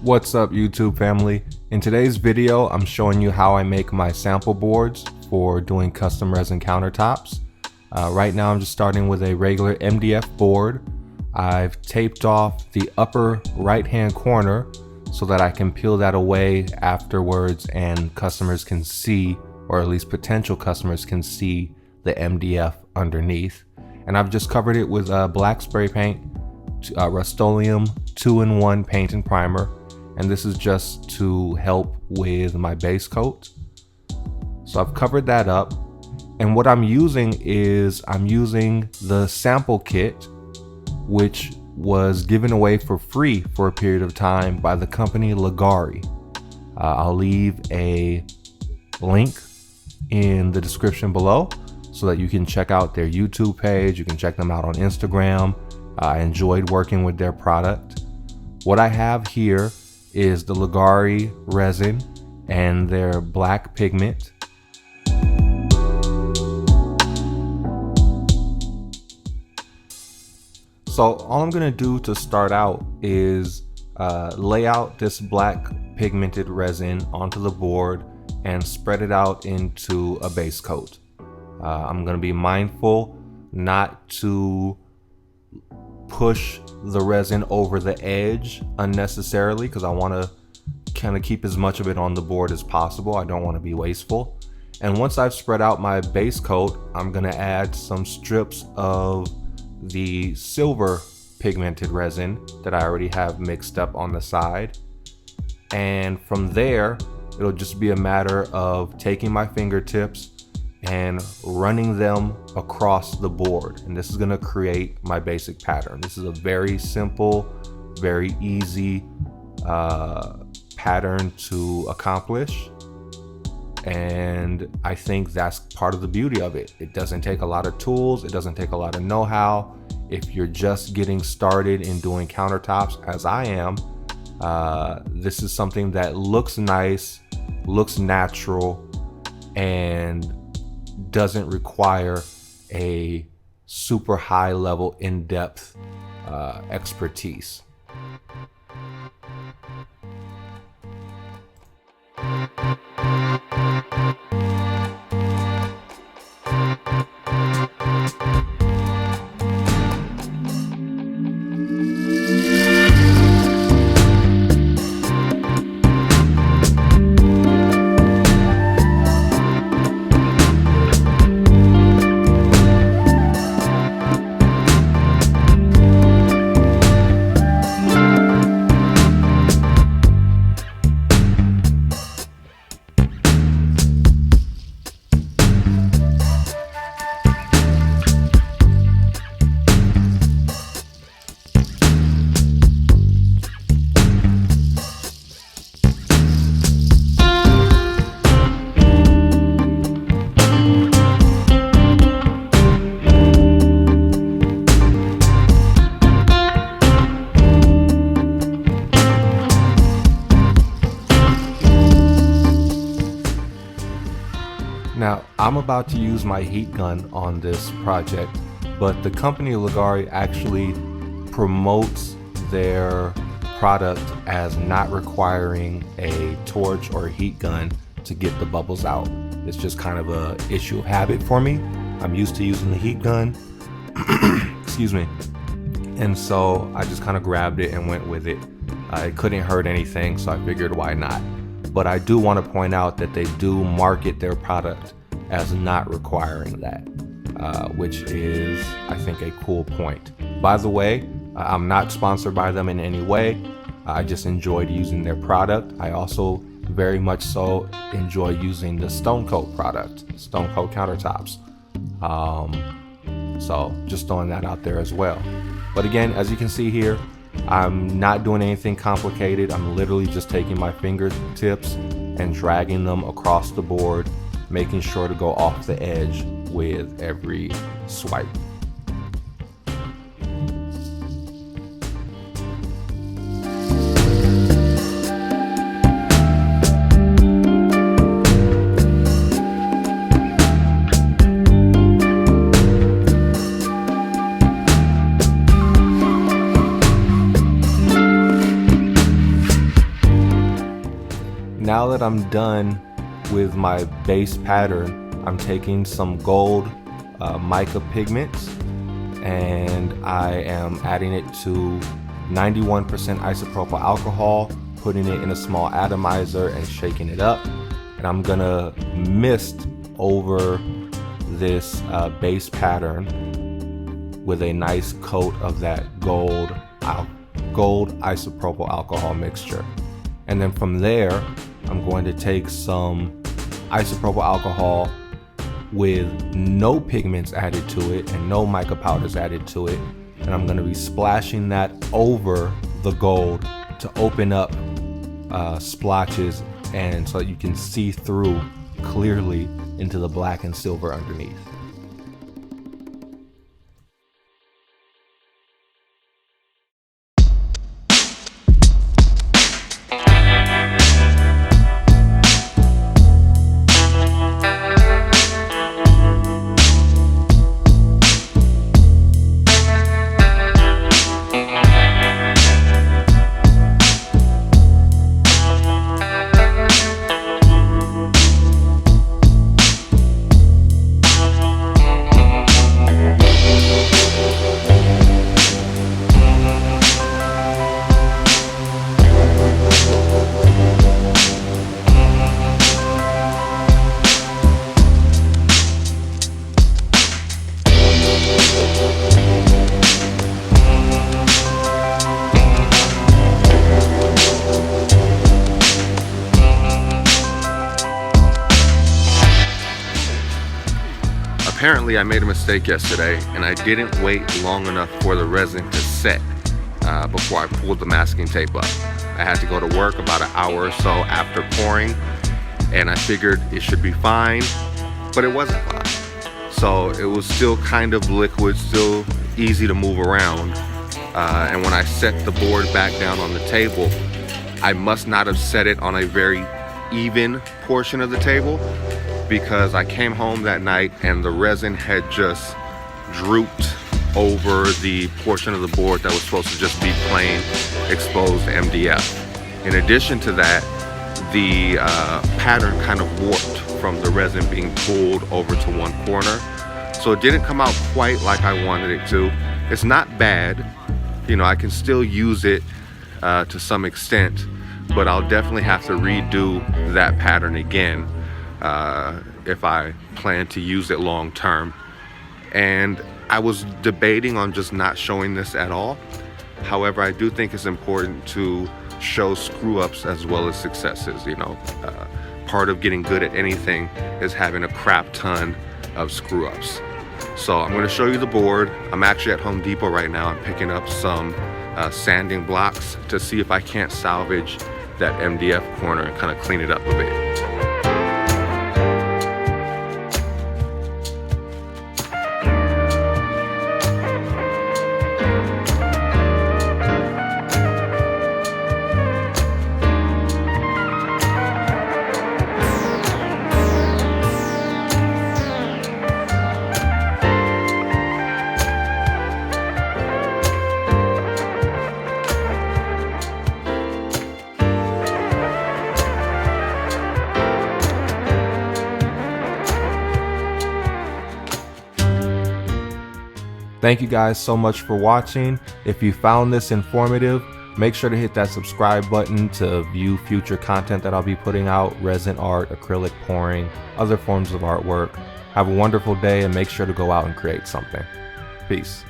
What's up, YouTube family? In today's video, I'm showing you how I make my sample boards for doing custom resin countertops. Right now, I'm just starting with a regular MDF board. I've taped off the upper right-hand corner so that I can peel that away afterwards and customers can see, or at least potential customers can see, the MDF underneath. And I've just covered it with black spray paint, Rust-Oleum 2-in-1 paint and primer. And this is just to help with my base coat. So I've covered that up. And what I'm using is the sample kit, which was given away for free for a period of time by the company Leggari. I'll leave a link in the description below so that you can check out their YouTube page. You can check them out on Instagram. I enjoyed working with their product. What I have here is the Leggari resin and their black pigment. So all I'm gonna do to start out is lay out this black pigmented resin onto the board and spread it out into a base coat. I'm gonna be mindful not to push the resin over the edge unnecessarily, because I want to kind of keep as much of it on the board as possible. I don't want to be wasteful. And once I've spread out my base coat, I'm going to add some strips of the silver pigmented resin that I already have mixed up on the side. And from there, it'll just be a matter of taking my fingertips and running them across the board. And this is going to create my basic pattern. This is a very simple, very easy pattern to accomplish. And I think that's part of the beauty of it. It doesn't take a lot of tools. It doesn't take a lot of know-how. If you're just getting started in doing countertops, as I am, this is something that looks nice, looks natural, and doesn't require a super high level in-depth expertise. Now, I'm about to use my heat gun on this project, but the company Leggari actually promotes their product as not requiring a torch or a heat gun to get the bubbles out. It's just kind of a issue of habit for me. I'm used to using the heat gun, excuse me. And so I just kind of grabbed it and went with it. It couldn't hurt anything, so I figured why not. But I do want to point out that they do market their product as not requiring that, which is, I think, a cool point. By the way, I'm not sponsored by them in any way. I just enjoyed using their product. I also very much so enjoy using the Stone Coat product, Stone Coat Countertops. So just throwing that out there as well. But again, as you can see here, I'm not doing anything complicated. I'm literally just taking my fingertips and dragging them across the board, making sure to go off the edge with every swipe. now that I'm done with my base pattern, I'm taking some gold mica pigments and I am adding it to 91% isopropyl alcohol, putting it in a small atomizer and shaking it up. And I'm gonna mist over this base pattern with a nice coat of that gold isopropyl alcohol mixture. And then from there, I'm going to take some isopropyl alcohol with no pigments added to it and no mica powders added to it. And I'm going to be splashing that over the gold to open up splotches, and so that you can see through clearly into the black and silver underneath. Apparently I made a mistake yesterday and I didn't wait long enough for the resin to set before I pulled the masking tape up. I had to go to work about an hour or so after pouring, and I figured it should be fine, but it wasn't fine. So it was still kind of liquid, still easy to move around. And when I set the board back down on the table, I must not have set it on a very even portion of the table, because I came home that night and the resin had just drooped over the portion of the board that was supposed to just be plain exposed MDF. In addition to that, the pattern kind of warped from the resin being pulled over to one corner. So it didn't come out quite like I wanted it to. It's not bad, you know, I can still use it to some extent, but I'll definitely have to redo that pattern again if I plan to use it long term. And I was debating on just not showing this at all. However, I do think it's important to show screw ups as well as successes. You know, part of getting good at anything is having a crap ton of screw ups. So I'm going to show you the board. I'm actually at Home Depot right now. I'm picking up some sanding blocks to see if I can't salvage that MDF corner and kind of clean it up a bit. Thank you guys so much for watching. If you found this informative, make sure to hit that subscribe button to view future content that I'll be putting out: resin art, acrylic pouring, other forms of artwork. Have a wonderful day and make sure to go out and create something. Peace.